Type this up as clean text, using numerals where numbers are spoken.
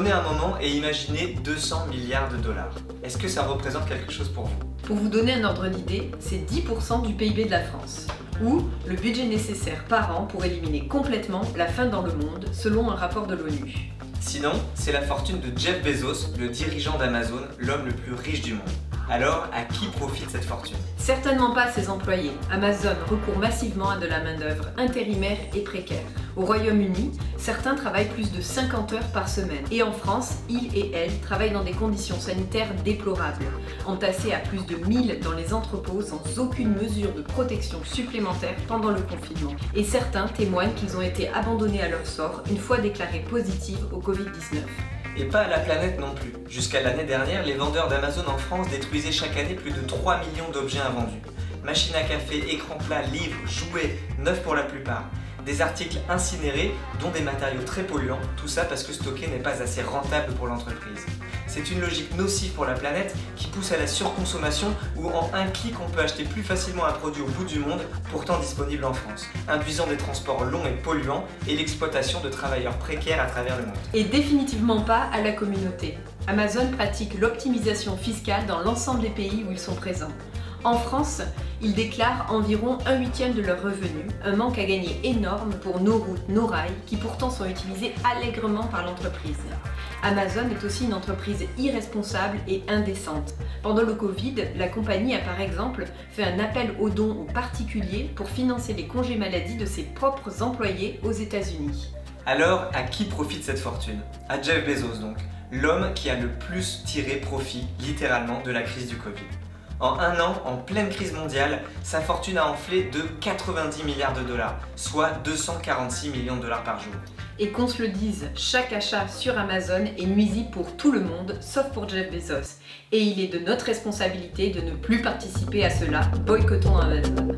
Prenez un moment et imaginez 200 milliards de dollars. Est-ce que ça représente quelque chose pour vous? Pour vous donner un ordre d'idée, c'est 10% du PIB de la France, ou le budget nécessaire par an pour éliminer complètement la faim dans le monde, selon un rapport de l'ONU. Sinon, c'est la fortune de Jeff Bezos, le dirigeant d'Amazon, l'homme le plus riche du monde. Alors, à qui profite cette fortune? Certainement pas à ses employés. Amazon recourt massivement à de la main-d'œuvre intérimaire et précaire. Au Royaume-Uni, certains travaillent plus de 50 heures par semaine. Et en France, ils et elles travaillent dans des conditions sanitaires déplorables, entassés à plus de 1000 dans les entrepôts sans aucune mesure de protection supplémentaire pendant le confinement. Et certains témoignent qu'ils ont été abandonnés à leur sort une fois déclarés positifs au Covid-19. Et pas à la planète non plus. Jusqu'à l'année dernière, les vendeurs d'Amazon en France détruisaient chaque année plus de 3 millions d'objets invendus. Machines à café, écrans plats, livres, jouets, neufs pour la plupart. Des articles incinérés, dont des matériaux très polluants, tout ça parce que stocker n'est pas assez rentable pour l'entreprise. C'est une logique nocive pour la planète qui pousse à la surconsommation où en un clic on peut acheter plus facilement un produit au bout du monde, pourtant disponible en France, induisant des transports longs et polluants et l'exploitation de travailleurs précaires à travers le monde. Et définitivement pas à la communauté. Amazon pratique l'optimisation fiscale dans l'ensemble des pays où ils sont présents. En France, ils déclarent environ 1/8 de leurs revenus, un manque à gagner énorme pour nos routes, nos rails, qui pourtant sont utilisés allègrement par l'entreprise. Amazon est aussi une entreprise irresponsable et indécente. Pendant le Covid, la compagnie a par exemple fait un appel aux dons aux particuliers pour financer les congés maladie de ses propres employés aux États-Unis. Alors, à qui profite cette fortune? À Jeff Bezos donc, l'homme qui a le plus tiré profit, littéralement, de la crise du Covid. En un an, en pleine crise mondiale, sa fortune a enflé de 90 milliards de dollars, soit 246 millions de dollars par jour. Et qu'on se le dise, chaque achat sur Amazon est nuisible pour tout le monde, sauf pour Jeff Bezos. Et il est de notre responsabilité de ne plus participer à cela. Boycottons Amazon.